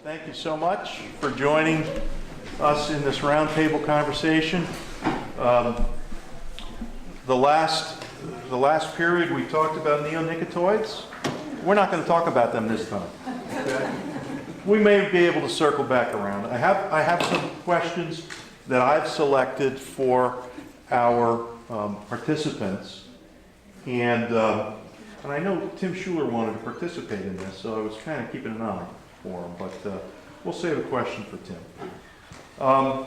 Thank you so much for joining us in this roundtable conversation. The last period we talked about neonicotinoids. We're not going to talk about them this time. Okay? We may be able to circle back around. I have some questions that I've selected for our participants, and I know Tim Schuler wanted to participate in this, so I was kind of keeping an eye for him, but we'll save a question for Tim. I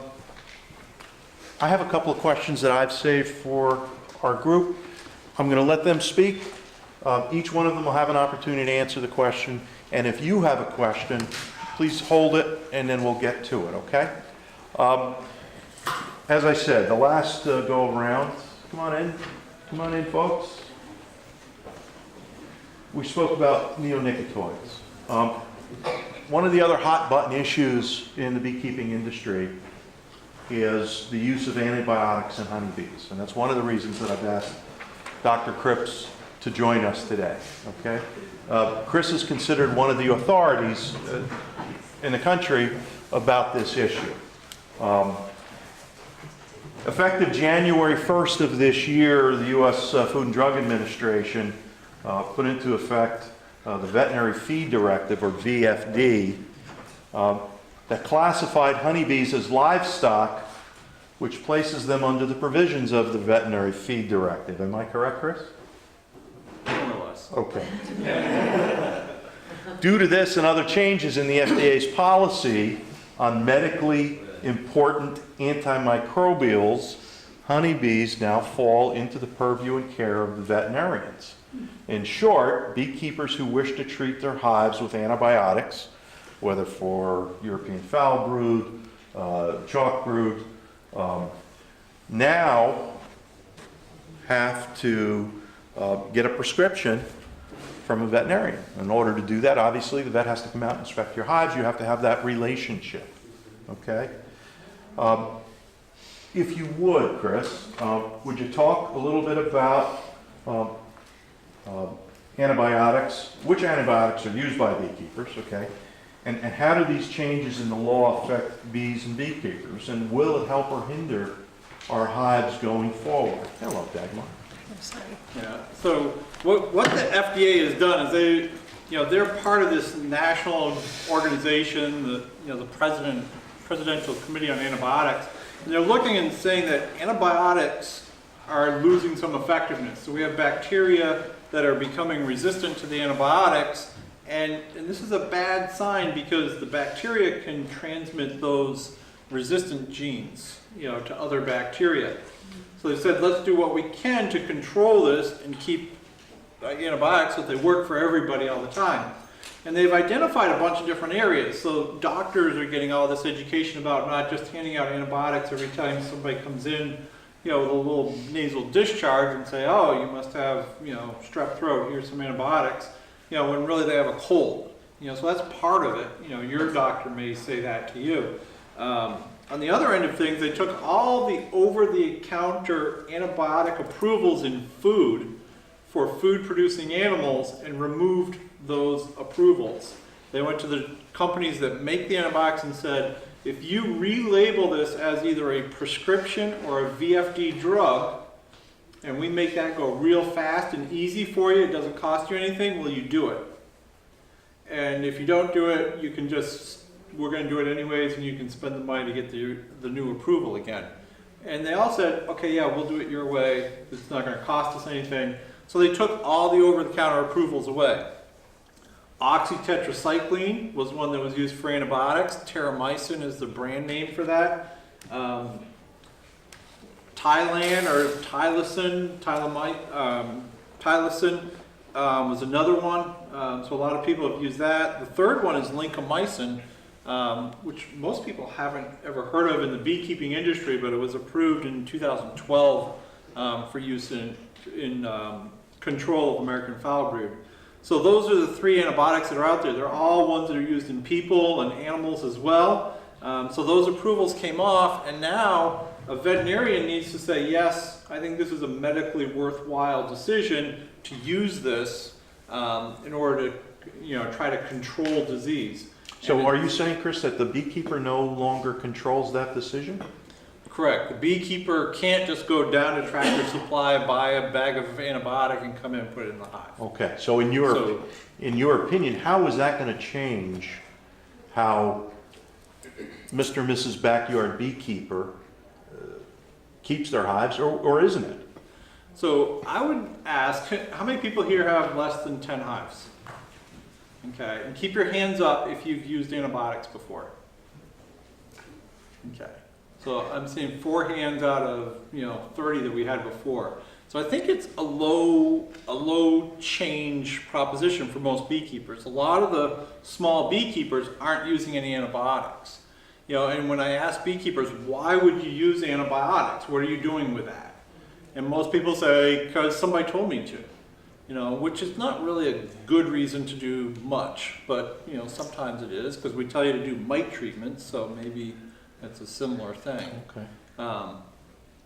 have a couple of questions that I've saved for our group. I'm going to let them speak. Each one of them will have an opportunity to answer the question, and if you have a question, please hold it and then we'll get to it, okay? As I said, the last go around, come on in folks. We spoke about neonicotinoids. One of the other hot button issues in the beekeeping industry is the use of antibiotics in honeybees, and that's one of the reasons that I've asked Dr. Cripps to join us today. Okay, Chris is considered one of the authorities in the country about this issue. Effective January 1st of this year, the U.S. Food and Drug Administration put into effect the Veterinary Feed Directive, or VFD, that classified honeybees as livestock, which places them under the provisions of the Veterinary Feed Directive. Am I correct, Chris? More or less. Okay. Due to this and other changes in the FDA's policy on medically important antimicrobials, honeybees now fall into the purview and care of the veterinarians. In short, beekeepers who wish to treat their hives with antibiotics, whether for European foul brood, chalk brood, now have to get a prescription from a veterinarian. In order to do that, obviously, the vet has to come out and inspect your hives. You have to have that relationship, okay? If you would, Chris, would you talk a little bit about antibiotics, which antibiotics are used by beekeepers, okay? And how do these changes in the law affect bees and beekeepers? And will it help or hinder our hives going forward? Hello, Dagmar. I'm sorry. Yeah. So what the FDA has done is they're part of this national organization, the Presidential Committee on Antibiotics, and they're looking and saying that antibiotics are losing some effectiveness. So we have bacteria that are becoming resistant to the antibiotics, and this is a bad sign because the bacteria can transmit those resistant genes, to other bacteria. So they said, let's do what we can to control this and keep antibiotics so that they work for everybody all the time. And they've identified a bunch of different areas. So doctors are getting all this education about not just handing out antibiotics every time somebody comes in, with a little nasal discharge and say, oh, you must have, strep throat, here's some antibiotics, when really they have a cold. So that's part of it. Your doctor may say that to you. On the other end of things, they took all the over-the-counter antibiotic approvals in food for food-producing animals and removed those approvals. They went to the companies that make the antibiotics and said, if you relabel this as either a prescription or a VFD drug, and we make that go real fast and easy for you, it doesn't cost you anything, will you do it? And if you don't do it, you can we're going to do it anyways, and you can spend the money to get the new approval again. And they all said, okay, yeah, we'll do it your way. It's not going to cost us anything. So they took all the over-the-counter approvals away. Oxytetracycline was one that was used for antibiotics. Terramycin is the brand name for that. Tylan or Tylosin, Tylosin was another one. So a lot of people have used that. The third one is lincomycin, which most people haven't ever heard of in the beekeeping industry, but it was approved in 2012 for use in control of American foul brood. So those are the three antibiotics that are out there. They're all ones that are used in people and animals as well. So those approvals came off, and now a veterinarian needs to say, yes, I think this is a medically worthwhile decision to use this in order to try to control disease. So are you saying, Chris, that the beekeeper no longer controls that decision? Correct. The beekeeper can't just go down to Tractor Supply, buy a bag of antibiotic, and come in and put it in the hive. Okay, so in your opinion, how is that going to change how Mr. and Mrs. Backyard Beekeeper keeps their hives, or isn't it? So I would ask, how many people here have less than 10 hives? Okay, and keep your hands up if you've used antibiotics before. Okay, so I'm seeing 4 hands out of 30 that we had before. So I think it's a low change proposition for most beekeepers. A lot of the small beekeepers aren't using any antibiotics. And when I ask beekeepers, why would you use antibiotics? What are you doing with that? And most people say, because somebody told me to. Which is not really a good reason to do much, but sometimes it is, because we tell you to do mite treatments, so maybe it's a similar thing. Okay.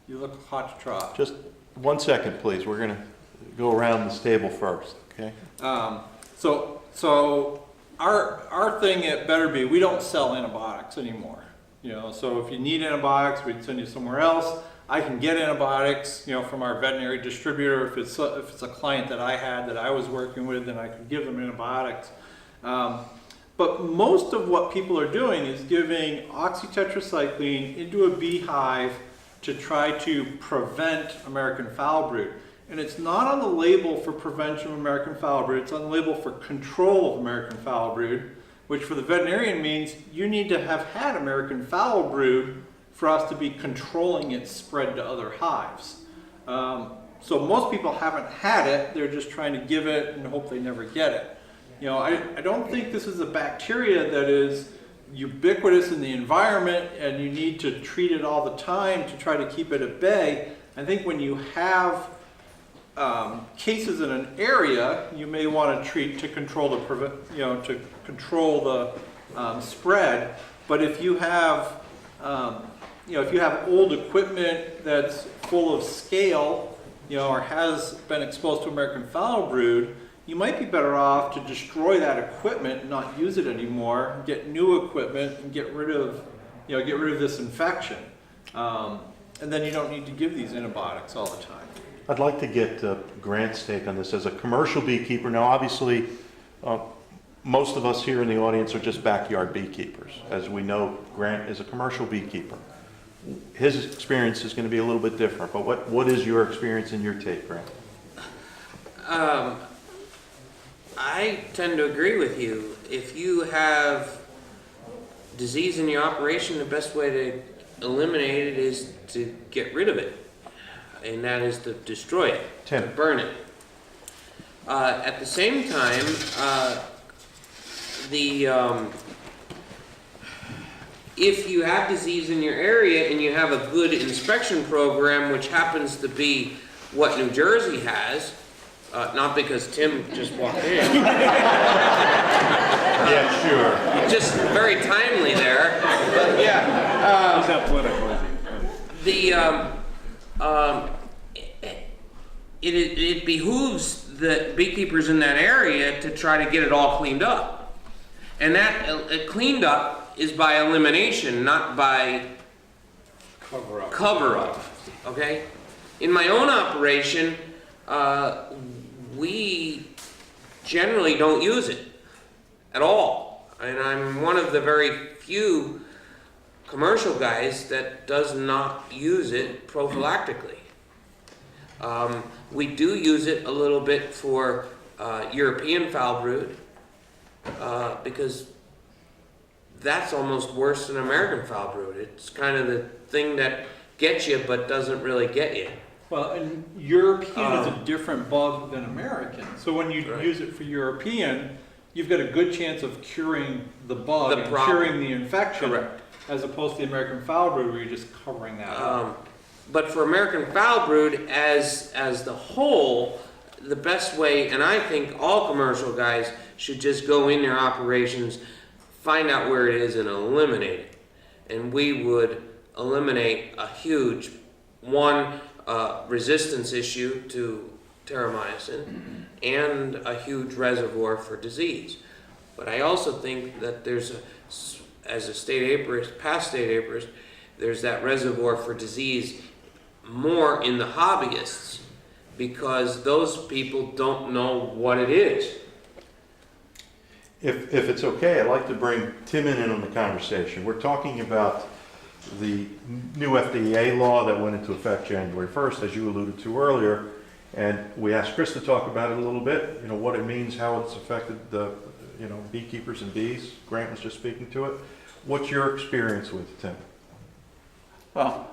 You look hot to trot. Just 1 second, please. We're going to go around this table first, okay? So our thing at Better Bee, we don't sell antibiotics anymore. So if you need antibiotics, we'd send you somewhere else. I can get antibiotics, from our veterinary distributor. If it's a client that I had that I was working with, then I could give them antibiotics. But most of what people are doing is giving oxytetracycline into a beehive to try to prevent American foul brood. And it's not on the label for prevention of American foul brood, it's on the label for control of American foul brood, which for the veterinarian means you need to have had American foul brood for us to be controlling its spread to other hives. So most people haven't had it, they're just trying to give it and hope they never get it. I don't think this is a bacteria that is ubiquitous in the environment and you need to treat it all the time to try to keep it at bay. I think when you have cases in an area, you may want to treat to control the spread. But if you have if you have old equipment that's full of scale, or has been exposed to American foul brood, you might be better off to destroy that equipment and not use it anymore, get new equipment and get rid of this infection. And then you don't need to give these antibiotics all the time. I'd like to get Grant's take on this as a commercial beekeeper. Now, obviously, most of us here in the audience are just backyard beekeepers. As we know, Grant is a commercial beekeeper. His experience is going to be a little bit different, but what is your experience and your take, Grant? I tend to agree with you. If you have disease in your operation, the best way to eliminate it is to get rid of it, and that is to destroy it, Tim. to burn it. At the same time, if you have disease in your area and you have a good inspection program, which happens to be what New Jersey has, not because Tim just walked in. Yeah, sure. Just very timely there. But yeah. Is that political? It behooves the beekeepers in that area to try to get it all cleaned up. And that cleaned up is by elimination, not by cover up. Okay? In my own operation, we generally don't use it at all. And I'm one of the very few commercial guys that does not use it prophylactically. We do use it a little bit for European foul brood, because that's almost worse than American foul brood. It's kind of the thing that gets you but doesn't really get you. Well, and European is a different bug than American. So when you use it for European, you've got a good chance of curing the bug and curing the infection. Correct. As opposed to the American foul brood where you're just covering that up. But for American foul brood as the whole, the best way, and I think all commercial guys should just go in their operations, find out where it is and eliminate it. And we would eliminate a huge, resistance issue to terramycin and a huge reservoir for disease. But I also think that there's as a state apiarist, past state apiarist, there's that reservoir for disease more in the hobbyists, because those people don't know what it is. If it's okay, I'd like to bring Tim in on the conversation. We're talking about the new FDA law that went into effect January 1st, as you alluded to earlier, and we asked Chris to talk about it a little bit, what it means, how it's affected the, beekeepers and bees. Grant was just speaking to it. What's your experience with it, Tim? Well,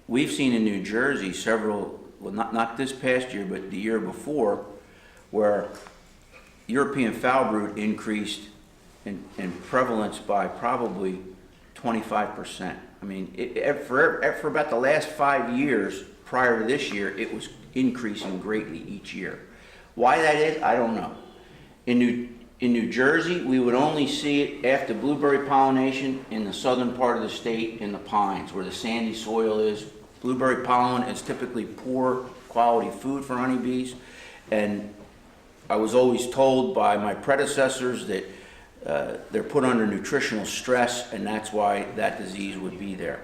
we've seen in New Jersey several, well, not this past year, but the year before, where European foul brood increased in prevalence by probably 25%. I mean, for about the last 5 years prior to this year, it was increasing greatly each year. Why that is, I don't know. In New Jersey, we would only see it after blueberry pollination in the southern part of the state, in the pines, where the sandy soil is. Blueberry pollen is typically poor quality food for honeybees, and I was always told by my predecessors that they're put under nutritional stress, and that's why that disease would be there.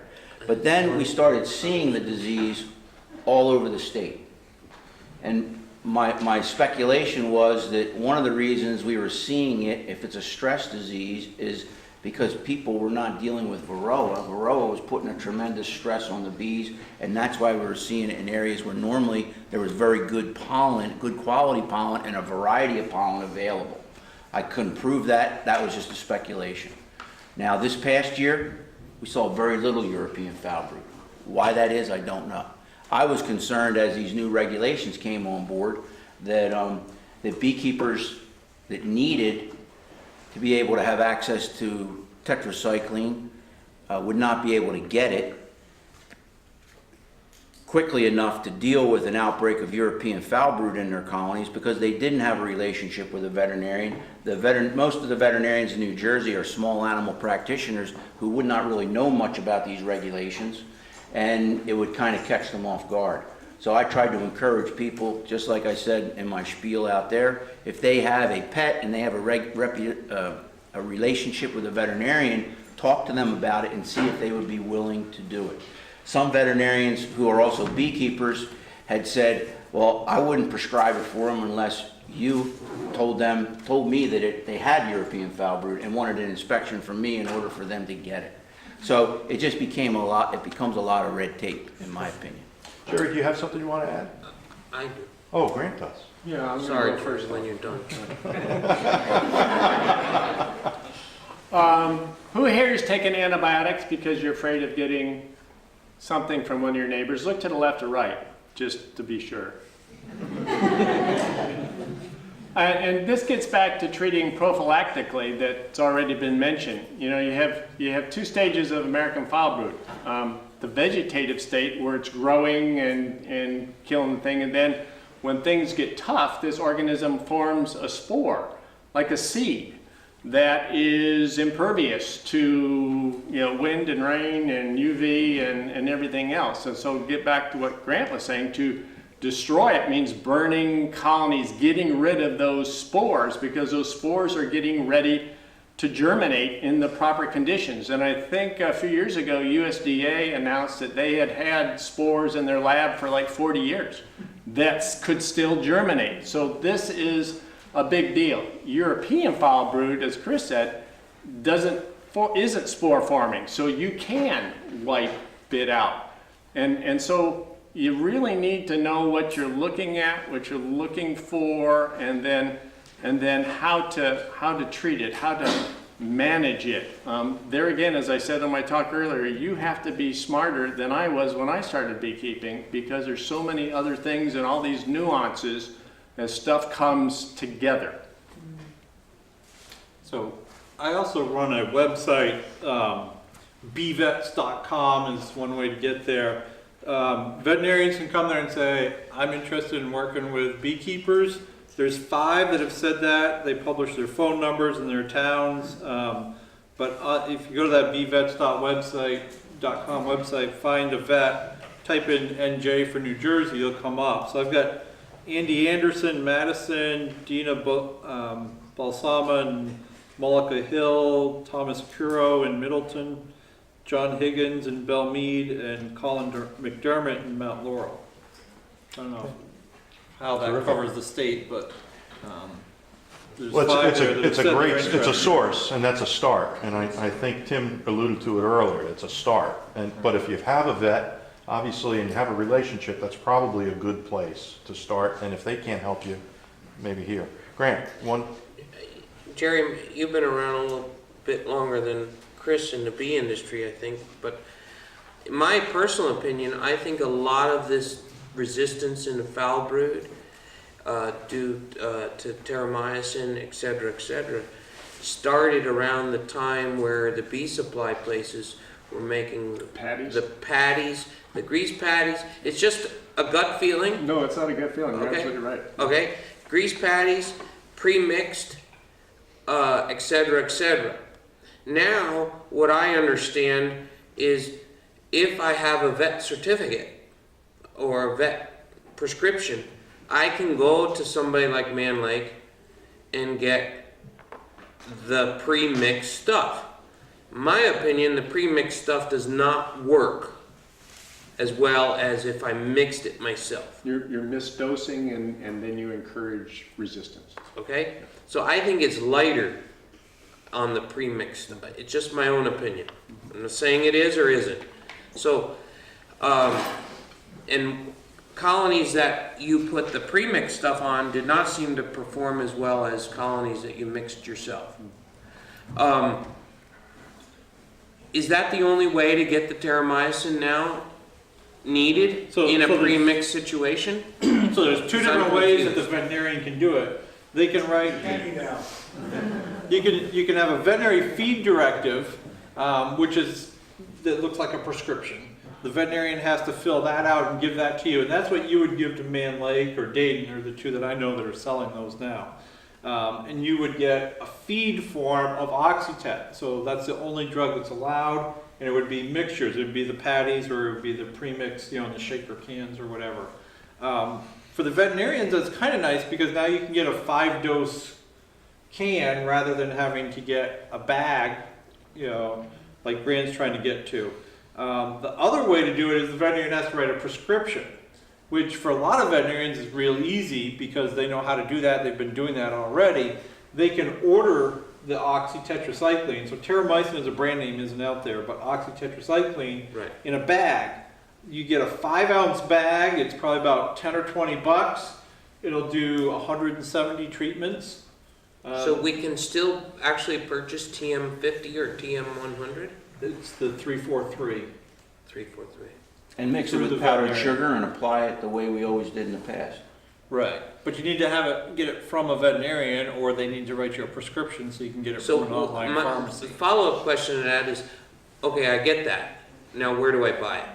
But then we started seeing the disease all over the state. And my speculation was that one of the reasons we were seeing it, if it's a stress disease, is because people were not dealing with Varroa. Varroa was putting a tremendous stress on the bees, and that's why we were seeing it in areas where normally there was very good pollen, good quality pollen, and a variety of pollen available. I couldn't prove that. That was just a speculation. Now, this past year, we saw very little European foul brood. Why that is, I don't know. I was concerned as these new regulations came on board that that beekeepers that needed to be able to have access to tetracycline would not be able to get it quickly enough to deal with an outbreak of European foul brood in their colonies, because they didn't have a relationship with a veterinarian. Most of the veterinarians in New Jersey are small animal practitioners who would not really know much about these regulations, and it would kind of catch them off guard. So I tried to encourage people, just like I said in my spiel out there, if they have a pet and they have a relationship with a veterinarian, talk to them about it and see if they would be willing to do it. Some veterinarians who are also beekeepers had said, well, I wouldn't prescribe it for them unless you told me that they had European foul brood and wanted an inspection from me in order for them to get it. So it just becomes a lot of red tape, in my opinion. Jerry, do you have something you want to add? I do. Oh, Grant does. Yeah, I'm Sorry, gonna go first. when you're done. Who here is taking antibiotics because you're afraid of getting something from one of your neighbors? Look to the left or right, just to be sure. And this gets back to treating prophylactically that's already been mentioned. You have two stages of American foul brood. The vegetative state, where it's growing and killing the thing, and then when things get tough, this organism forms a spore, like a seed, that is impervious to wind and rain and UV and everything else. And so get back to what Grant was saying, to destroy it means burning colonies, getting rid of those spores, because those spores are getting ready to germinate in the proper conditions. And I think a few years ago, USDA announced that they had spores in their lab for like 40 years that could still germinate. So this is a big deal. European foul brood, as Chris said, isn't spore forming, so you can wipe it out. And so you really need to know what you're looking at, what you're looking for, and then how to treat it, how to manage it. There again, as I said in my talk earlier, you have to be smarter than I was when I started beekeeping, because there's so many other things and all these nuances as stuff comes together. So I also run a website, bvets.com is one way to get there. Veterinarians can come there and say, I'm interested in working with beekeepers. There's 5 that have said that. They publish their phone numbers and their towns. But if you go to that bvets.com website, find a vet, type in NJ for New Jersey, it'll come up. So I've got Andy Anderson, Madison, Dina Balsama in Mullica Hill, Thomas Curo in Middleton, John Higgins in Belmead, and Colin McDermott in Mount Laurel. I don't know how that Terrific. covers the state, but there's Well, five it's there a, that it's have a said great, they're it's a interested. source, and that's a start. And I think Tim alluded to it earlier, it's a start. But if you have a vet, obviously, and you have a relationship, that's probably a good place to start. And if they can't help you, maybe here. Grant, one, Jerry, you've been around a little bit longer than Chris in the bee industry, I think, but in my personal opinion, I think a lot of this resistance in the foul brood due to terramycin, et cetera, started around the time where the bee supply places were making Patties? the patties, the grease patties. It's just a gut feeling. No, it's not a good feeling. You're Okay. absolutely right. Okay, grease patties, pre-mixed, et cetera. Now, what I understand is if I have a vet certificate or a vet prescription, I can go to somebody like Man Lake and get the pre-mixed stuff. In my opinion, the pre-mixed stuff does not work as well as if I mixed it myself. You're misdosing and then you encourage resistance. Okay? So I think it's lighter on the premix. It's just my own opinion. I'm not saying it is or isn't. So, and colonies that you put the premix stuff on did not seem to perform as well as colonies that you mixed yourself. Is that the only way to get the terramycin now needed in a premix situation? So there's two different ways that the veterinarian can do it. They can write, you can have a veterinary feed directive, that looks like a prescription. The veterinarian has to fill that out and give that to you, and that's what you would give to Man Lake or Dayton, are the two that I know that are selling those now. And you would get a feed form of Oxytet, so that's the only drug that's allowed, and it would be mixtures. It would be the patties, or it would be the premix, in the shaker cans or whatever. For the veterinarians, that's kind of nice because now you can get a 5-dose can rather than having to get a bag, like Grant's trying to get to. The other way to do it is the veterinarian has to write a prescription, which for a lot of veterinarians is real easy because they know how to do that. They've been doing that already. They can order the oxytetracycline. So terramycin as a brand name isn't out there, but oxytetracycline in a bag. You get a 5-ounce bag. It's probably about 10 or 20 bucks. It'll do 170 treatments. So we can still actually purchase TM50 or TM100? It's the 343. 343. And mix it Through with the powdered veterinarian. sugar and apply it the way we always did in the past. Right, but you need to get it from a veterinarian, or they need to write you a prescription so you can get it So from an online my pharmacy. follow-up question to that is, okay, I get that. Now where do I buy it?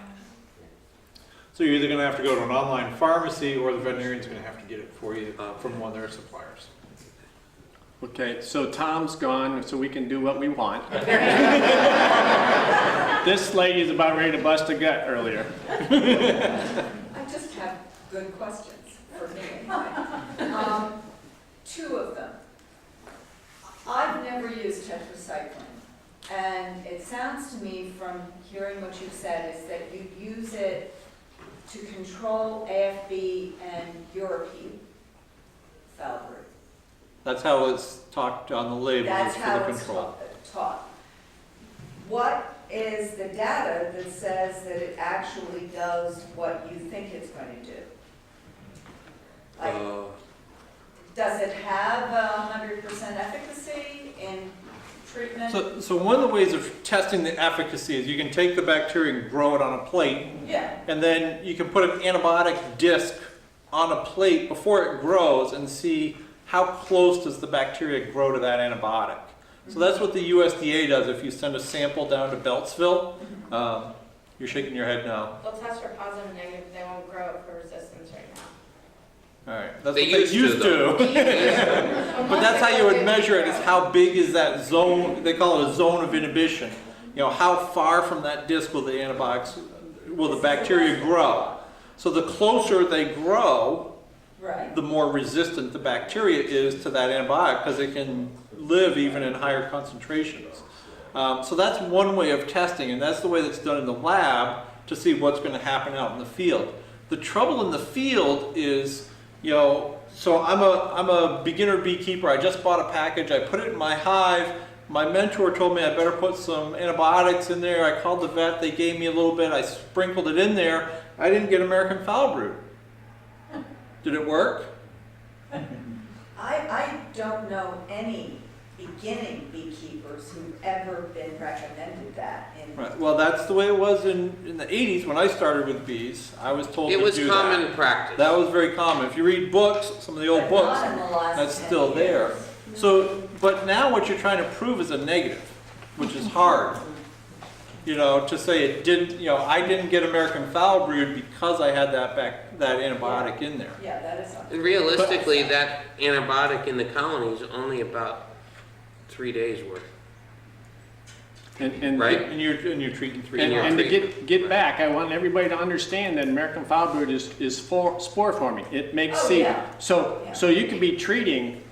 So you're either going to have to go to an online pharmacy, or the veterinarian's going to have to get it for you from one of their suppliers. Okay, so Tom's gone, so we can do what we want. This lady's about ready to bust a gut earlier. I just have good questions for me anyway. Two of them. I've never used tetracycline, and it sounds to me from hearing what you've said is that you use it to control AFB and European foul brood. That's how it's talked on the label, That's is for how the it's control. taught. What is the data that says that it actually does what you think it's going to do? Like, does it have 100% efficacy in treatment? So one of the ways of testing the efficacy is you can take the bacteria and grow it on a plate, Yeah. and then you can put an antibiotic disc on a plate before it grows and see how close does the bacteria grow to that antibiotic. So that's what the USDA does if you send a sample down to Beltsville. You're shaking your head now. They'll test for positive and negative, they won't grow it for resistance right now. All right, that's They what they used to. But that's how you would measure it, is how big is that zone, they call it a zone of inhibition. How far from that disc will the antibiotics, will the bacteria grow? So the closer they grow, Right. the more resistant the bacteria is to that antibiotic because it can live even in higher concentrations. So that's one way of testing, and that's the way that's done in the lab to see what's going to happen out in the field. The trouble in the field is, so I'm a beginner beekeeper. I just bought a package. I put it in my hive. My mentor told me I better put some antibiotics in there. I called the vet. They gave me a little bit. I sprinkled it in there. I didn't get American foul brood. Did it work? I don't know any beginning beekeepers who've ever been recommended that. Right. Well, that's the way it was in the 80s when I started with bees. I was told It to was do common that. practice. That was very common. If you read books, some of the old But books, not in the last that's 10 still there. years. So, but now what you're trying to prove is a negative, which is hard. To say it didn't, I didn't get American foul brood because I had that antibiotic in there. Yeah, that is something. And realistically, that antibiotic in the colony is only about 3 days worth. And Right. And you're treating three. And you're And to treating. get back, I want everybody to understand that American foul brood is spore forming. It makes Oh, seed. yeah. So you could be treating,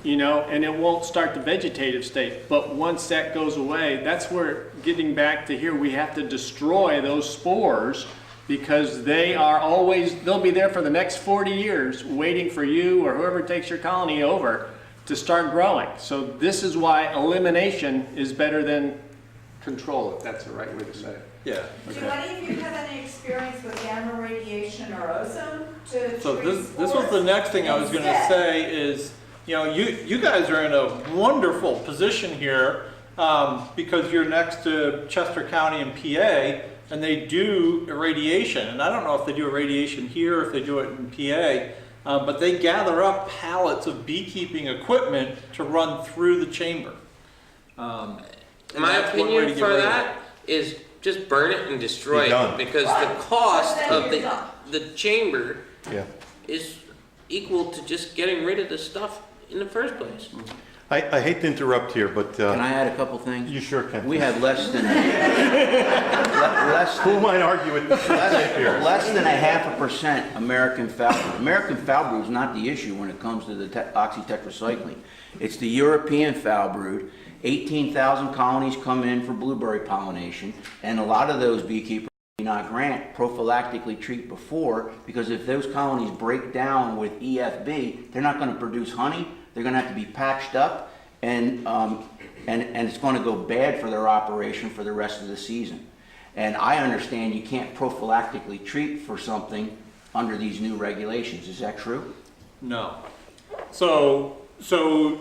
and it won't start the vegetative state. But once that goes away, that's where, getting back to here, we have to destroy those spores because they'll be there for the next 40 years waiting for you or whoever takes your colony over to start growing. So this is why elimination is better than control, if that's the right way to say it. Yeah. Do any of you have any experience with gamma radiation or ozone to So treat this was spores? the next thing I was going to Instead- say is, you guys are in a wonderful position here because you're next to Chester County and PA, and they do irradiation. And I don't know if they do irradiation here, if they do it in PA, but they gather up pallets of beekeeping equipment to run through the chamber. And My that's one way to opinion get for rid of that is just burn it and destroy Be done. it because Right. the cost Then of you're done. the chamber Yeah. is equal to just getting rid of the stuff in the first place. I hate to interrupt here, but Can I add a couple things? you sure can. We had less than Who am I to argue with here? less than 0.5% American foul brood. American foul brood is not the issue when it comes to the oxytetracycline. It's the European foul brood. 18,000 colonies come in for blueberry pollination, and a lot of those beekeepers do not grant prophylactically treat before, because if those colonies break down with EFB, they're not going to produce honey. They're going to have to be patched up, and it's going to go bad for their operation for the rest of the season. And I understand you can't prophylactically treat for something under these new regulations. Is that true? No. So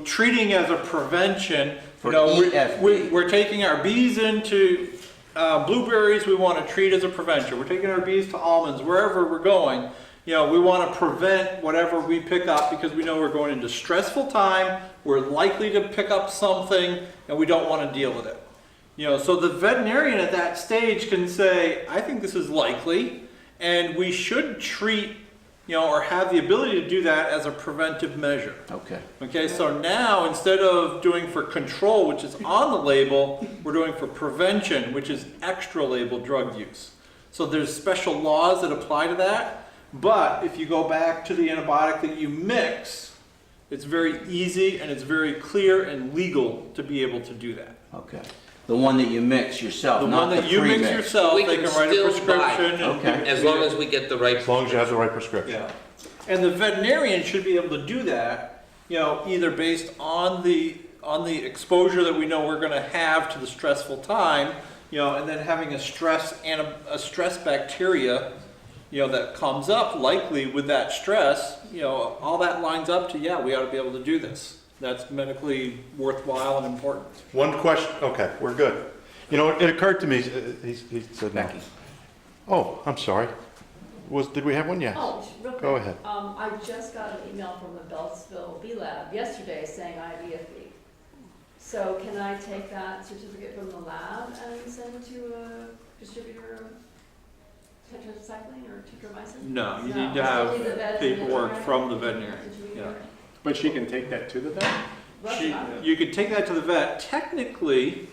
treating as a prevention, For EFB. we're taking our bees into blueberries, we want to treat as a prevention. We're taking our bees to almonds, wherever we're going. We want to prevent whatever we pick up because we know we're going into stressful time, we're likely to pick up something, and we don't want to deal with it. So the veterinarian at that stage can say, I think this is likely, and we should treat, or have the ability to do that as a preventive measure. Okay. Okay, so now instead of doing for control, which is on the label, we're doing for prevention, which is extra label drug use. So there's special laws that apply to that, but if you go back to the antibiotic that you mix, it's very easy and it's very clear and legal to be able to do that. Okay. The one that you mix yourself, The not one the that you mix pre-mix. yourself, We they can can write a still buy. prescription. and Okay. give it As to long you. as we get the right. As long as you have the right prescription. Yeah, and the veterinarian should be able to do that, either based on the exposure that we know we're going to have to the stressful time, and then having a stress bacteria, that comes up likely with that stress, all that lines up to, we ought to be able to do this. That's medically worthwhile and important. One question, okay, we're good. It occurred to me, he said no. Becky. Oh, I'm sorry. Did we have one? Yes. Oh, real quick. Go ahead. I just got an email from the Beltsville Bee Lab yesterday saying I have EFB. So can I take that certificate from the lab and send it to a distributor of tetracycline or tetracycline? No, you No, need to I still need the have vet paperwork and the from the veterinarian. intermediary. But she can take that to the vet? Well, You could take that to the vet. Technically,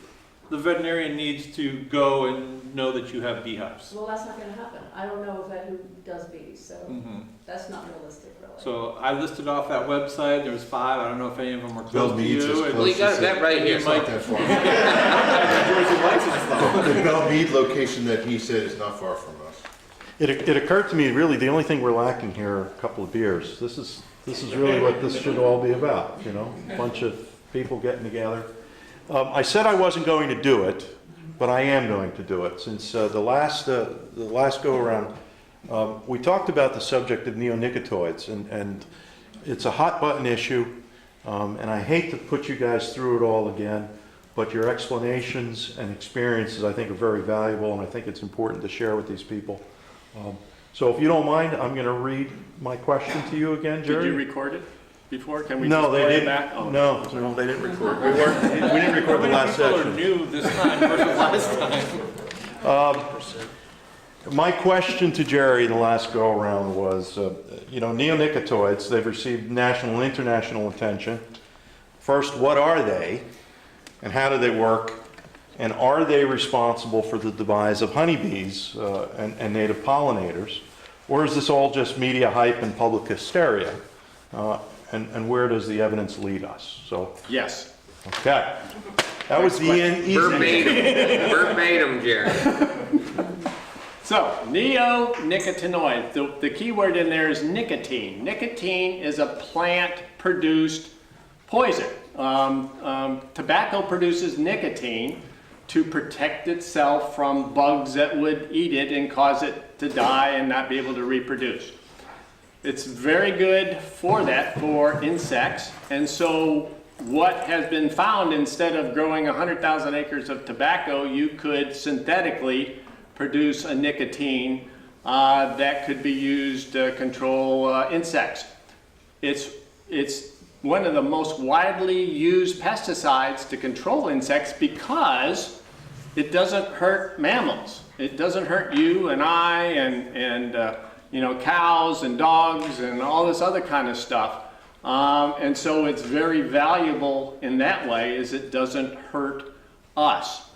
the veterinarian needs to go and know that you have beehives. Well, that's not gonna happen. I don't know a vet who does bees, so Mhm. that's not realistic, really. So I listed off that website, there's 5, I don't know if any of them are Bell close to Mead's you. is and- Well, you got that right here. It's not that far. Jersey license though. The Bell Mead location that he said is not far from us. It occurred to me, really, the only thing we're lacking here are a couple of beers. This is really what this should all be about, you know? A bunch of people getting together. I said I wasn't going to do it, but I am going to do it. Since the last go-around, we talked about the subject of neonicotinoids, and it's a hot-button issue, and I hate to put you guys through it all again, but your explanations and experiences, I think, are very valuable, and I think it's important to share with these people. So if you don't mind, I'm going to read my question to you again, Jerry. Did you record it before? Can we No, just they play it didn't. back? Oh. No, they didn't record. We didn't record the last People are session. new this time versus last time. My question to Jerry in the last go-around was, neonicotinoids, they've received national and international attention. First, what are they, and how do they work, and are they responsible for the demise of honeybees and native pollinators, or is this all just media hype and public hysteria? And where does the evidence lead us? So, Yes. okay. That was the easy. Verbatim, Jerry. So, neonicotinoids, the key word in there is nicotine. Nicotine is a plant-produced poison. Tobacco produces nicotine to protect itself from bugs that would eat it and cause it to die and not be able to reproduce. It's very good for that, for insects, and so what has been found, instead of growing 100,000 acres of tobacco, you could synthetically produce a nicotine that could be used to control insects. It's one of the most widely used pesticides to control insects because it doesn't hurt mammals. It doesn't hurt you and I and cows and dogs and all this other kind of stuff. And so it's very valuable in that way, is it doesn't hurt us.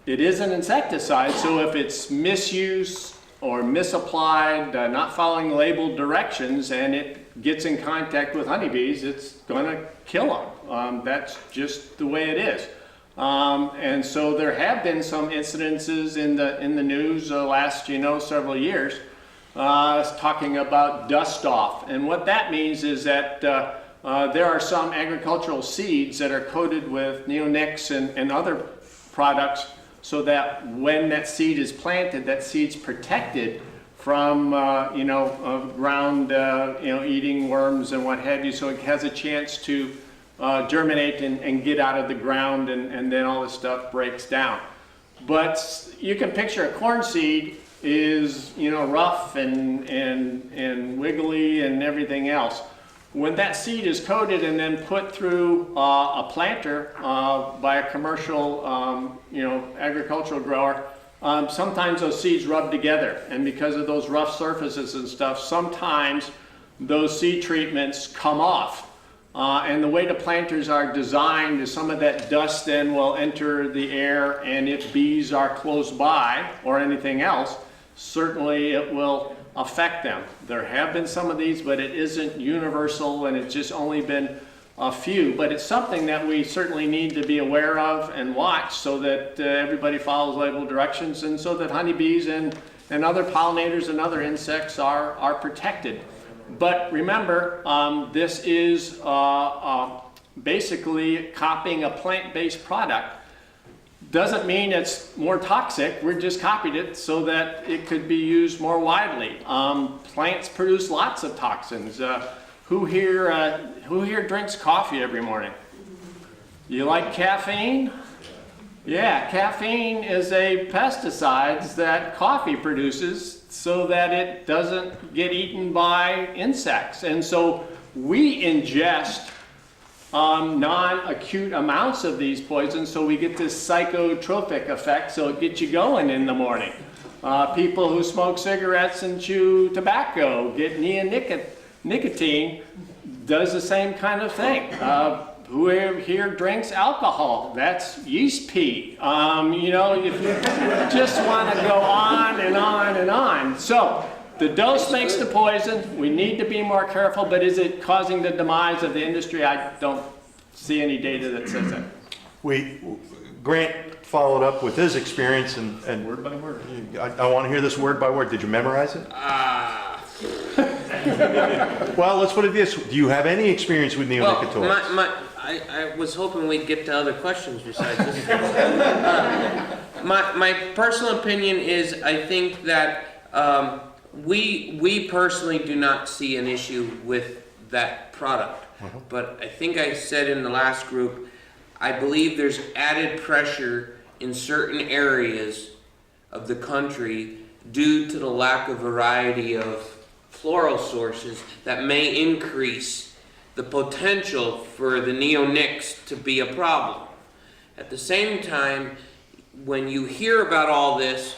It is an insecticide, so if it's misused or misapplied, not following labeled directions, and it gets in contact with honeybees, it's going to kill them. That's just the way it is. And so there have been some incidences in the news the last several years talking about dust off, and what that means is that there are some agricultural seeds that are coated with neonics and other products, so that when that seed is planted, that seed's protected from ground eating worms and what have you, so it has a chance to germinate and get out of the ground, and then all this stuff breaks down. But you can picture a corn seed is rough and wiggly and everything else. When that seed is coated and then put through a planter by a commercial agricultural grower, sometimes those seeds rub together, and because of those rough surfaces and stuff, sometimes those seed treatments come off. And the way the planters are designed is some of that dust then will enter the air, and if bees are close by or anything else, certainly it will affect them. There have been some of these, but it isn't universal, and it's just only been a few. But it's something that we certainly need to be aware of and watch, so that everybody follows label directions, and so that honeybees and other pollinators and other insects are protected. But remember, this is basically copying a plant-based product. Doesn't mean it's more toxic. We're just copied it so that it could be used more widely. Plants produce lots of toxins. Who here drinks coffee every morning? You like caffeine? Yeah, caffeine is a pesticide that coffee produces so that it doesn't get eaten by insects. And so we ingest non-acute amounts of these poisons, so we get this psychotropic effect, so it gets you going in the morning. People who smoke cigarettes and chew tobacco get neonicotine, does the same kind of thing. who here drinks alcohol? That's yeast pee. You know, if you just want to go on and on and on. So the dose makes the poison. We need to be more careful, but is it causing the demise of the industry? I don't see any data that says that. Grant followed up with his experience and Word by word. I want to hear this word by word. Did you memorize it? Well, let's put it this. Do you have any experience with neonicotinoids? Well, I was hoping we'd get to other questions besides this. My personal opinion is I think that we personally do not see an issue with that product. But I think I said in the last group, I believe there's added pressure in certain areas of the country due to the lack of variety of floral sources that may increase the potential for the neonics to be a problem. At the same time, when you hear about all this,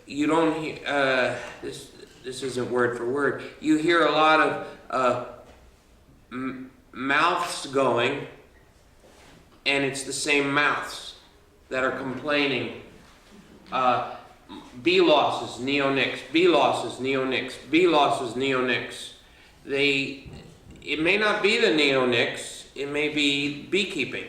you don't hear, this isn't word for word, you hear a lot of mouths going, and it's the same mouths that are complaining. Bee losses, neonics, bee losses, neonics, bee losses, neonics. It may not be the neonics, it may be beekeeping.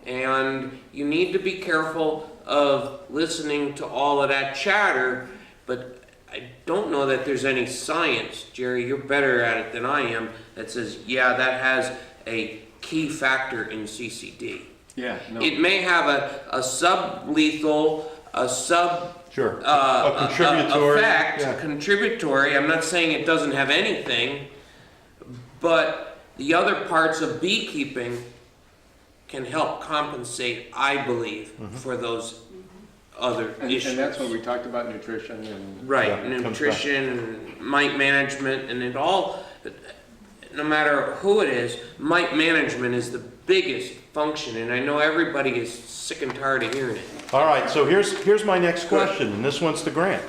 And you need to be careful of listening to all of that chatter, but I don't know that there's any science, Jerry, you're better at it than I am, that says, yeah, that has a key factor in CCD. Yeah, no. It may have a sublethal, a Sure. A contributory effect, yeah. contributory. I'm not saying it doesn't have anything, but the other parts of beekeeping can help compensate, I believe, for those other issues. And that's when we talked about nutrition and... Right, Yeah, nutrition, and mite management, and it all, no matter who it is, mite management is the biggest function, and I know everybody is sick and tired of hearing it. All right, so here's my next question, and this one's to Grant.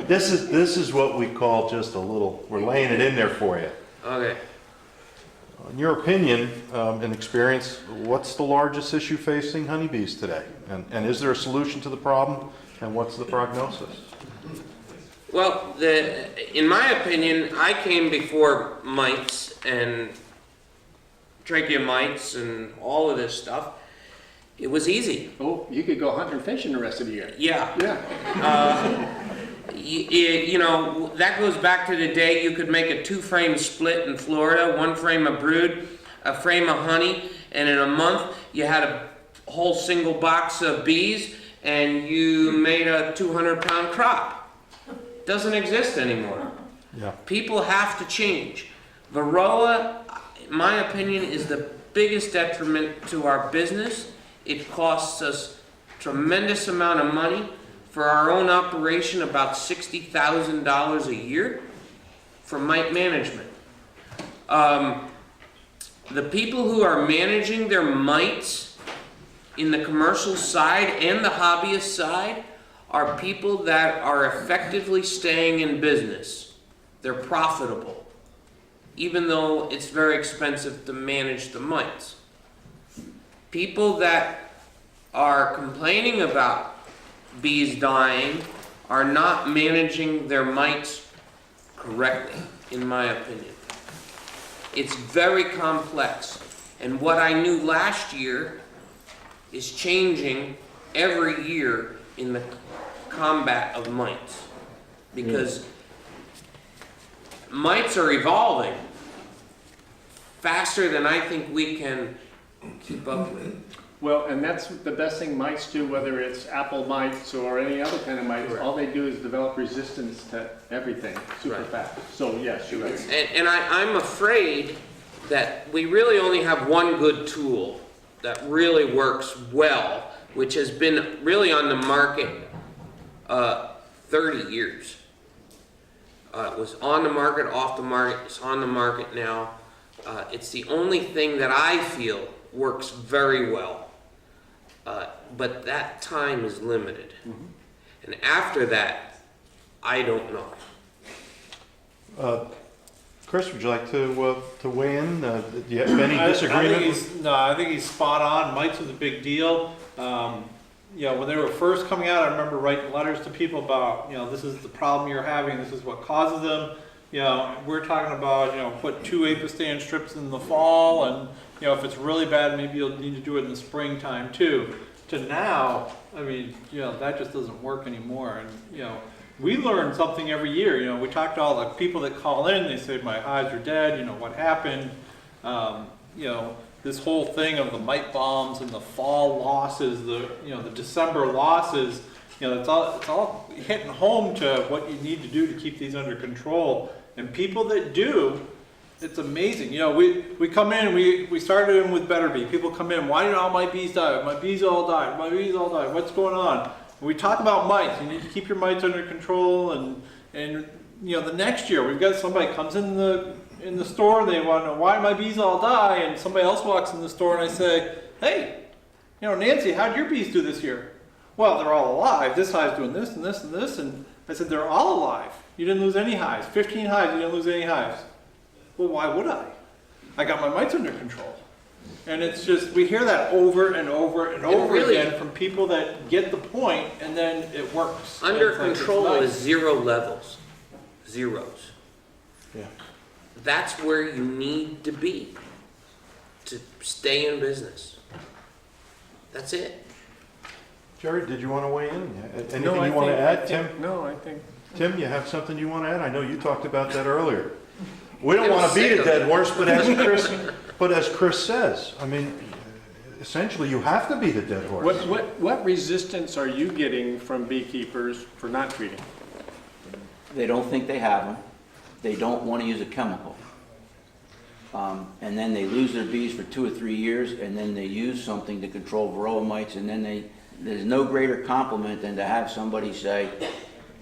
This is what we call just a little, we're laying it in there for you. Okay. In your opinion and experience, what's the largest issue facing honeybees today? And is there a solution to the problem? And what's the prognosis? Well, in my opinion, I came before mites and trachea mites and all of this stuff. It was easy. Oh, you could go hunting and fishing the rest of the year. Yeah. Yeah. You know, that goes back to the day you could make a 2-frame split in Florida, 1 frame of brood, a frame of honey, and in a month you had a whole single box of bees and you made a 200-pound crop. Doesn't exist anymore. Yeah. People have to change. Varroa, in my opinion, is the biggest detriment to our business. It costs us tremendous amount of money. For our own operation, about $60,000 a year for mite management. The people who are managing their mites in the commercial side and the hobbyist side are people that are effectively staying in business. They're profitable, even though it's very expensive to manage the mites. People that are complaining about bees dying are not managing their mites correctly, in my opinion. It's very complex, and what I knew last year is changing every year in the combat of mites, because mites are evolving faster than I think we can keep up with. Well, and that's the best thing mites do, whether it's apple mites or any other kind of mites. Right. All they do is develop resistance to everything super Right. fast. So yes, you're right. And I'm afraid that we really only have one good tool that really works well, which has been really on the market 30 years. It was on the market, off the market, it's on the market now. It's the only thing that I feel works very well. But that time is limited. And after that, I don't know. Chris, would you like to weigh in? Do you have any disagreement? I think he's spot on. Mites was a big deal. When they were first coming out, I remember writing letters to people about, this is the problem you're having, this is what causes them. We're talking about, put 2 Apistane strips in the fall, and, if it's really bad, maybe you'll need to do it in the springtime too. To now, I mean, that just doesn't work anymore. And, we learn something every year. We talk to all the people that call in, they say, my hives are dead, what happened? This whole thing of the mite bombs and the fall losses, the December losses, it's all hitting home to what you need to do to keep these under control. And people that do, it's amazing. We come in, we started in with Better Bee. People come in, why did all my bees die? My bees all died. My bees all died. What's going on? We talk about mites. You need to keep your mites under control. And the next year we've got somebody comes in the store, they want to know why my bees all die, and somebody else walks in the store and I say, hey, Nancy, how'd your bees do this year? Well, they're all alive. This hive's doing this and this and this. And I said, they're all alive. You didn't lose any hives. 15 hives, you didn't lose any hives. Well, why would I? I got my mites under control. And it's just, we hear that over and over and over again from people that get the point, and then it works. Under control is 0 levels. Zeros. Yeah. That's where you need to be to stay in business. That's it. Jerry, did you want to weigh in? Anything No, you want to add, Tim? No, I think. Tim, you have something you want to add? I know you talked about that earlier. We don't Tim want to beat a sick of dead it. horse, but as Chris says, I mean, essentially you have to be the dead horse. What resistance are you getting from beekeepers for not treating? They don't think they have them. They don't want to use a chemical. And then they lose their bees for 2 or 3 years, and then they use something to control Varroa mites, and then there's no greater compliment than to have somebody say,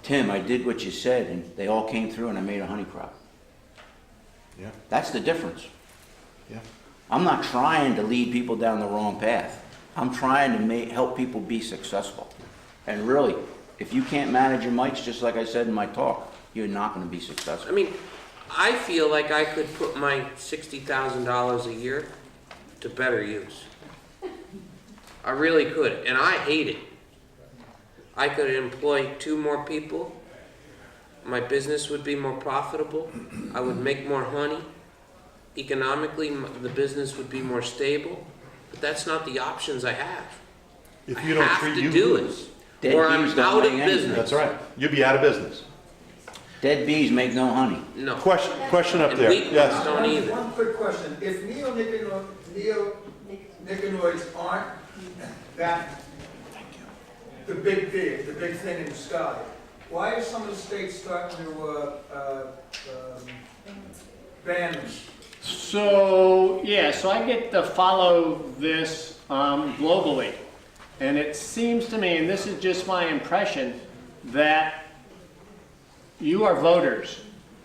Tim, I did what you said, and they all came through and I made a honey crop. Yeah. That's the difference. Yeah. I'm not trying to lead people down the wrong path. I'm trying to help people be successful. And really, if you can't manage your mites, just like I said in my talk, you're not going to be successful. I mean, I feel like I could put my $60,000 a year to better use. I really could, and I hate it. I could employ 2 more people. My business would be more profitable. I would make more honey. Economically, the business would be more stable. But that's not the options I have. If you don't I treat, have to you do lose. it, Dead or I'm bees don't out of make anything. business. That's right. You'd be out of business. Dead bees make no honey. No. Question up And there. weak ones Yes. don't either. One quick question. If neonicotinoids aren't the big thing, the big thing in the sky, why are some of the states starting to ban them? So I get to follow this globally. And it seems to me, and this is just my impression, that you are voters.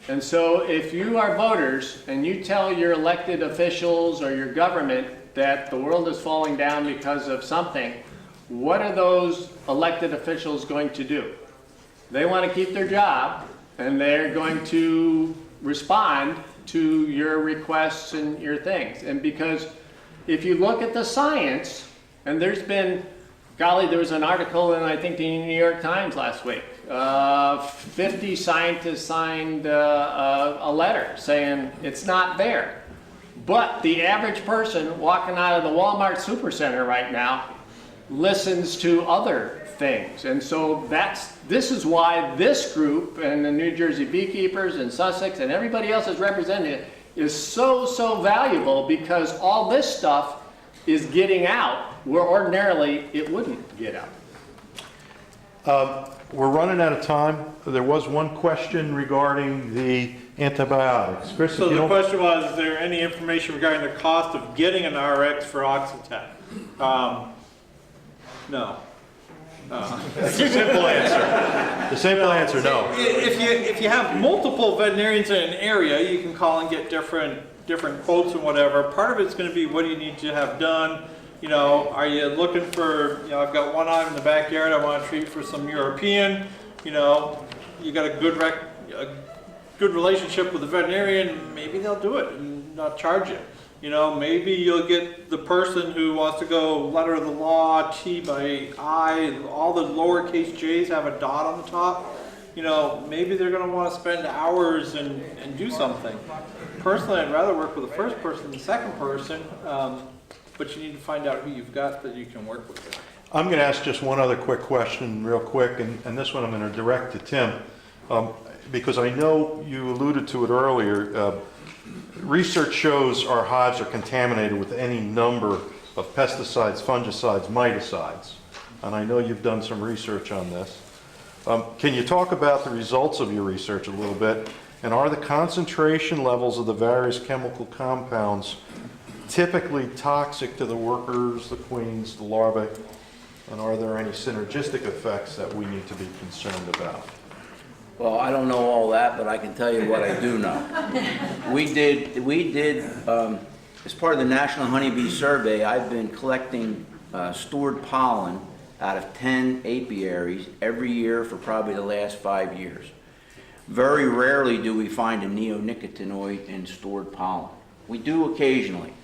And so if you are voters and you tell your elected officials or your government that the world is falling down because of something, what are those elected officials going to do? They want to keep their job, and they're going to respond to your requests and your things. And because if you look at the science, and there's been, golly, there was an article in, I think, the New York Times last week. 50 scientists signed a letter saying it's not there. But the average person walking out of the Walmart Supercenter right now listens to other things. And so this is why this group and the New Jersey beekeepers and Sussex and everybody else that's represented is so valuable, because all this stuff is getting out where ordinarily it wouldn't get out. We're running out of time. There was one question regarding the antibiotics. Chris, So if you the don't... question was, is there any information regarding the cost of getting an RX for Oxytec? No. That's the simple answer. The simple answer, no. If you have multiple veterinarians in an area, you can call and get different quotes and whatever. Part of it's going to be, what do you need to have done? Are you looking for, I've got one hive in the backyard, I want to treat for some European, you got a good relationship with the veterinarian, maybe they'll do it and not charge you. You know, maybe you'll get the person who wants to go letter of the law, T by I, all the lowercase j's have a dot on the top. You know, maybe they're going to want to spend hours and do something. Personally, I'd rather work with the first person than the second person, but you need to find out who you've got that you can work with. I'm going to ask just one other quick question real quick, and this one I'm going to direct to Tim, because I know you alluded to it earlier. Research shows our hives are contaminated with any number of pesticides, fungicides, miticides, and I know you've done some research on this. Can you talk about the results of your research a little bit, and are the concentration levels of the various chemical compounds typically toxic to the workers, the queens, the larvae, and are there any synergistic effects that we need to be concerned about? Well, I don't know all that, but I can tell you what I do know. We did, as part of the National Honeybee Survey, I've been collecting stored pollen out of 10 apiaries every year for probably the last 5 years. Very rarely do we find a neonicotinoid in stored pollen. We do occasionally.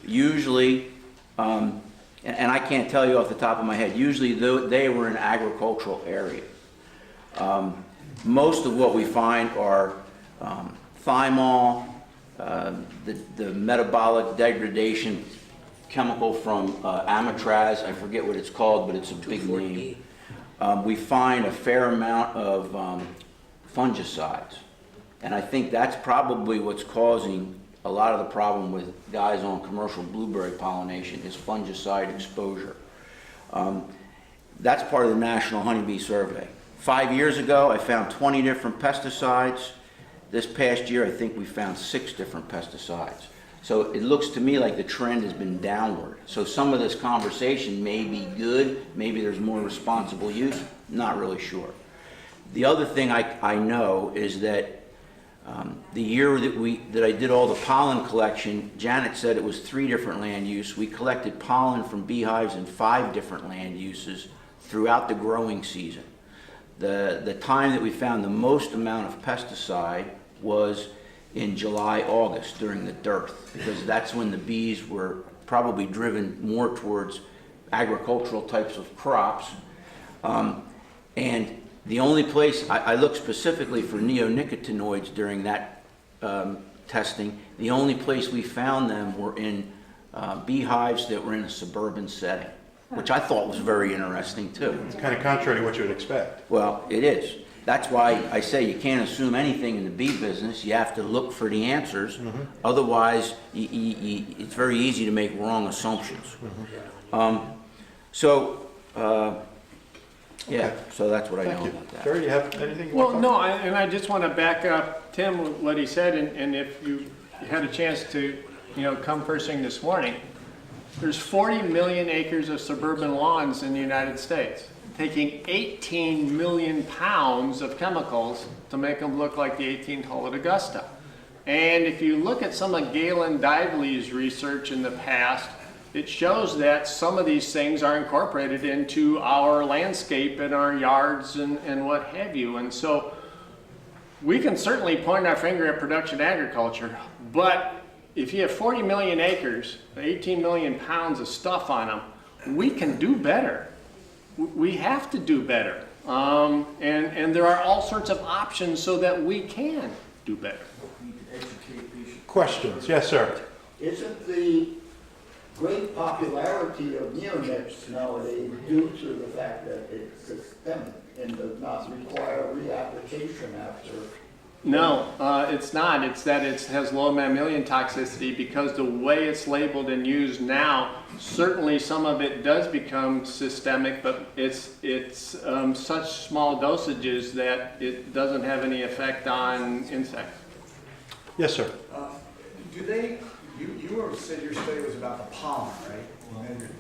Usually, and I can't tell you off the top of my head, usually they were in agricultural area. Most of what we find are thymol, the metabolic degradation chemical from amatraz, I forget what it's called, but it's a big name. We find a fair amount of fungicides, and I think that's probably what's causing a lot of the problem with guys on commercial blueberry pollination is fungicide exposure. That's part of the National Honeybee Survey. 5 years ago, I found 20 different pesticides. This past year, I think we found 6 different pesticides. So it looks to me like the trend has been downward. So some of this conversation may be good, maybe there's more responsible use, not really sure. The other thing I know is that the year that I did all the pollen collection, Janet said it was 3 different land use. We collected pollen from beehives in 5 different land uses throughout the growing season. The time that we found the most amount of pesticide was in July, August during the dearth, because that's when the bees were probably driven more towards agricultural types of crops. And the only place, I looked specifically for neonicotinoids during that testing, the only place we found them were in beehives that were in a suburban setting, which I thought was very interesting too. It's kind of contrary to what you would expect. Well, it is. That's why I say you can't assume anything in the bee business. You have to look for the answers. Mm-hmm. Otherwise, it's very easy to make wrong assumptions. Mm-hmm. Yeah, so that's what I know about that. Jerry, you have anything you Well, want to no, talk about? and I just want to back up Tim with what he said, and if you had a chance to, come first thing this morning, there's 40 million acres of suburban lawns in the United States, taking 18 million pounds of chemicals to make them look like the 18th hole at Augusta. And if you look at some of Galen Dively's research in the past, it shows that some of these things are incorporated into our landscape and our yards and what have you. And so we can certainly point our finger at production agriculture, but if you have 40 million acres, 18 million pounds of stuff on them, we can do better. We have to do better. And there are all sorts of options so that we can do better. Questions? Yes, sir. Isn't the great popularity of neonics nowadays due to the fact that it's systemic and does not require reapplication after? No, it's not. It's that it has low mammalian toxicity because the way it's labeled and used now, certainly some of it does become systemic, but it's such small dosages that it doesn't have any effect on insects. Yes, sir. You said your study was about the pollen, right? You measured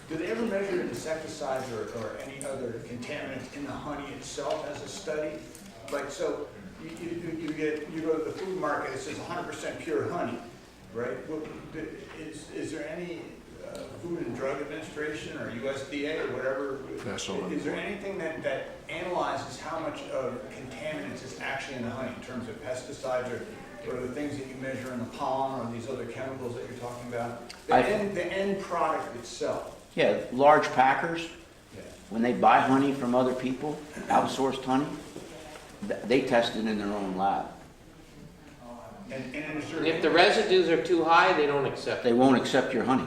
do they ever measure insecticides or any other contaminants in the honey itself as a study? Like, so you go to the food market, it says 100% pure honey, right? Well, is there any Food and Drug Administration or USDA or whatever? Is there anything that analyzes how much of contaminants is actually in the honey in terms of pesticides or the things that you measure in the pollen or these other chemicals that you're talking about? The end product itself. Yeah, large packers, Yeah. when they buy honey from other people, outsourced honey, they test it in their own lab. And is there And if the residues are too high, they don't accept They it. won't accept your honey.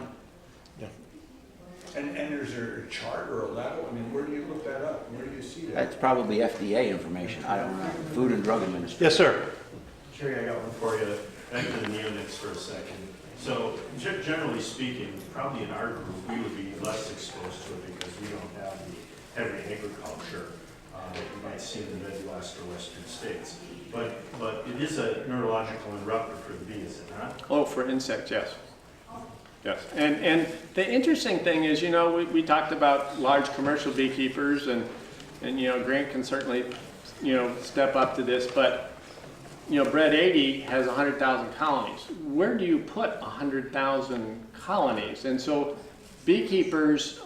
and is there a chart or a level? I mean, where do you look that up? Where do you see that? That's probably FDA information, I don't know. Food and Drug Administration. Yes, sir. Jerry, I got one for you. Back to the neonics for a second. So generally speaking, probably in our group, we would be less exposed to it because we don't have the heavy agriculture that you might see in the Midwest or Western states. But it is a neurological interrupter for the bee, is it not? Oh, for insects, yes. Yes, and the interesting thing is, you know, we talked about large commercial beekeepers and you know, Grant can certainly, you know, step up to this, but, you know, Bread 80 has 100,000 colonies. Where do you put 100,000 colonies? And so beekeepers,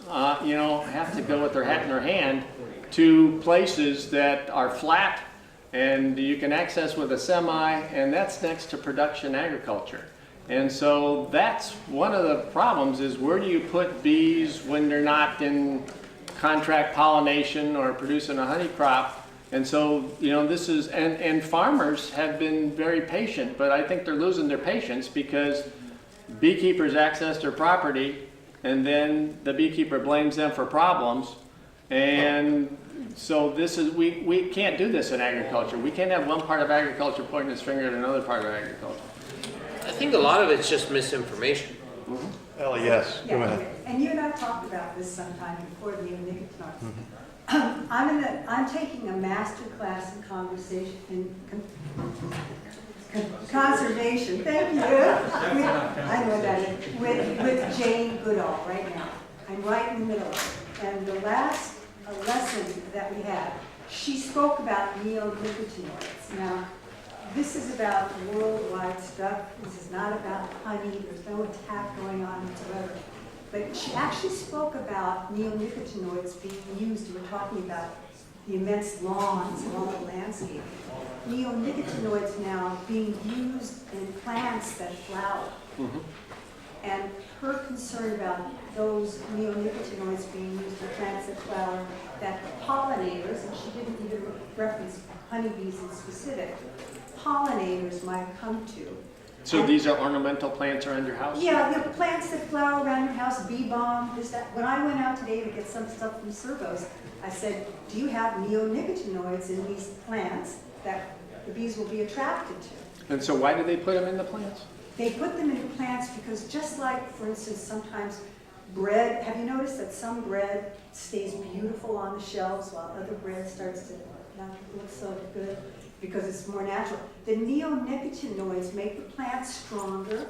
you know, have to go with their hat in their hand to places that are flat and you can access with a semi, and that's next to production agriculture. And so that's one of the problems is where do you put bees when they're not in contract pollination or producing a honey crop? And so, you know, this is, and farmers have been very patient, but I think they're losing their patience because beekeepers access their property and then the beekeeper blames them for problems. And so this is, we can't do this in agriculture. We can't have one part of agriculture pointing its finger at another part of agriculture. I think a lot of it's just misinformation. Ellie, yes, go ahead. And you and I talked about this sometime before the Neonicotinoids. I'm taking a master class in conservation. Thank you. I know what that is. With Jane Goodall right now. I'm right in the middle of it. And the last lesson that we had, she spoke about neonicotinoids. Now, this is about worldwide stuff. This is not about honey. There's no attack going on whatsoever. But she actually spoke about neonicotinoids being used. We're talking about the immense lawns along the landscape. Neonicotinoids now being used in plants that flower. And her concern about those neonicotinoids being used in plants that flower, that pollinators, and she didn't even reference honeybees in specific, pollinators might come to. So these are ornamental plants around your house? Yeah, the plants that flower around your house, bee balm, this, that. When I went out today to get some stuff from Servos, I said, do you have neonicotinoids in these plants that the bees will be attracted to? And so why do they put them in the plants? They put them in plants because just like, for instance, sometimes bread, have you noticed that some bread stays beautiful on the shelves while other bread starts to not look so good because it's more natural? The neonicotinoids make the plants stronger.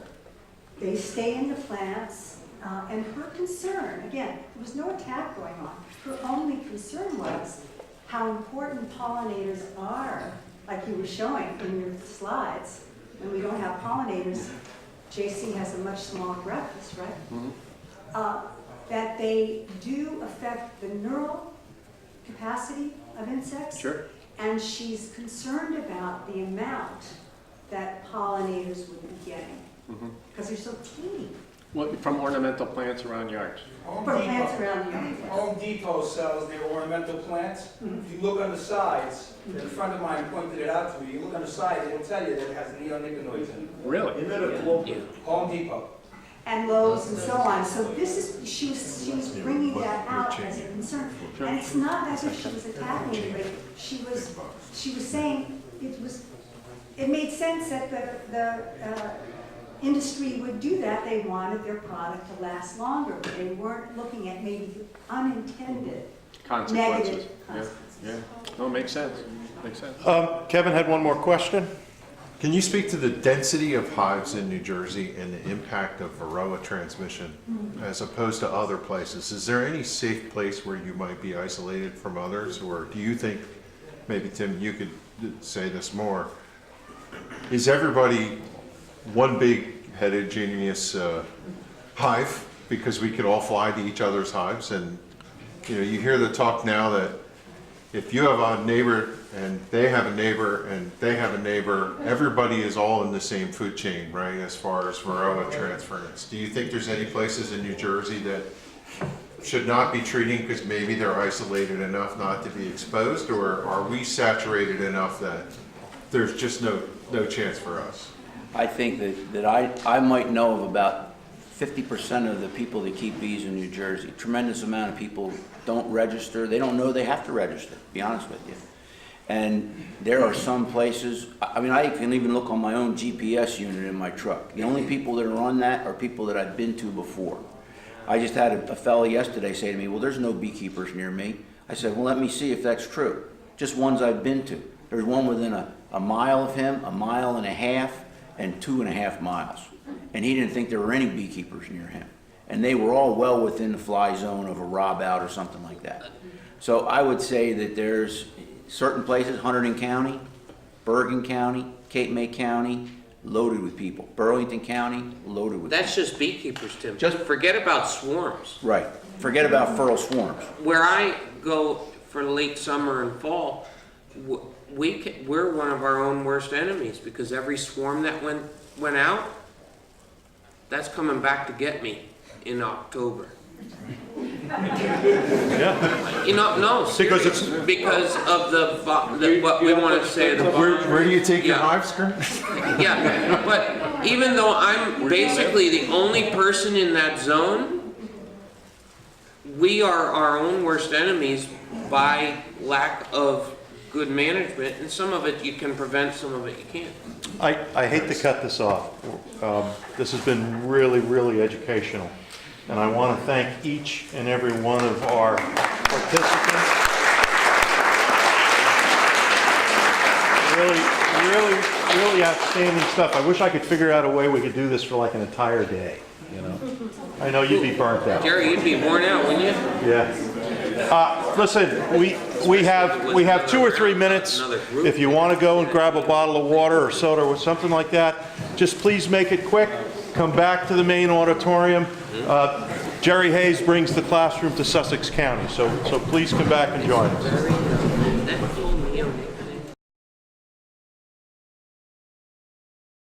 They stay in the plants. And her concern, again, there was no attack going on. Her only concern was how important pollinators are, like you were showing in your slides. When we don't have pollinators, JC has a much smaller breakfast, right? That they do affect the neural capacity of insects. Sure. And she's concerned about the amount that pollinators would be getting because they're so teeny. Well, from ornamental plants around yards. Home For plants Depot. around the yard. Home Depot sells their ornamental plants. If you look on the sides, a friend of mine pointed it out to me, you look on the side, it'll tell you that it has neonicotinoids in it. Really? Home Depot. And Lowe's and so on. So this is, she was bringing that out as a concern. And it's not as if she was attacking anybody. She was saying it made sense that the industry would do that. They wanted their product to last longer, but they weren't looking at maybe the unintended Consequences. negative Yeah. consequences. Yeah. No, makes sense. Makes sense. Kevin had one more question. Can you speak to the density of hives in New Jersey and the impact of Varroa transmission as opposed to other places? Is there any safe place where you might be isolated from others? Or do you think, maybe Tim, you could say this more, is everybody one big heterogeneous hive because we could all fly to each other's hives, and, you know, you hear the talk now that if you have a neighbor and they have a neighbor and they have a neighbor, everybody is all in the same food chain, right, as far as Varroa transference. Do you think there's any places in New Jersey that should not be treating because maybe they're isolated enough not to be exposed, or are we saturated enough that there's just no chance for us? I think that I might know of about 50% of the people that keep bees in New Jersey. Tremendous amount of people don't register. They don't know they have to register, to be honest with you. And there are some places, I mean, I can even look on my own GPS unit in my truck. The only people that are on that are people that I've been to before. I just had a fellow yesterday say to me, well, there's no beekeepers near me. I said, well, let me see if that's true. Just ones I've been to. There's one within a mile of him, a mile and a half, and 2.5 miles. And he didn't think there were any beekeepers near him. And they were all well within the fly zone of a rob out or something like that. So I would say that there's certain places, Hunterdon County, Bergen County, Cape May County, loaded with people. Burlington County, loaded with That's people. just beekeepers, Tim. Just- forget about swarms. Right. Forget about feral swarms. Where I go for late summer and fall, we're one of our own worst enemies, because every swarm that went out, that's coming back to get me in October. Yeah. You know, no, Because serious, because of what we want to say. Where do you take your Yeah. hives, Kurt? Yeah, but even though I'm basically the only person in that zone, we are our own worst enemies by lack of good management, and some of it you can prevent, some of it you can't. I hate to cut this off. This has been really, really educational. And I want to thank each and every one of our participants. Really outstanding stuff. I wish I could figure out a way we could do this for like an entire day, you know. I know you'd be burnt out. Jerry, you'd be worn out, wouldn't you? Yeah. Listen, we have 2 or 3 minutes. If you want to go and grab a bottle of water or soda or something like that, just please make it quick. Come back to the main auditorium. Jerry Hayes brings the classroom to Sussex County, so please come back and join us.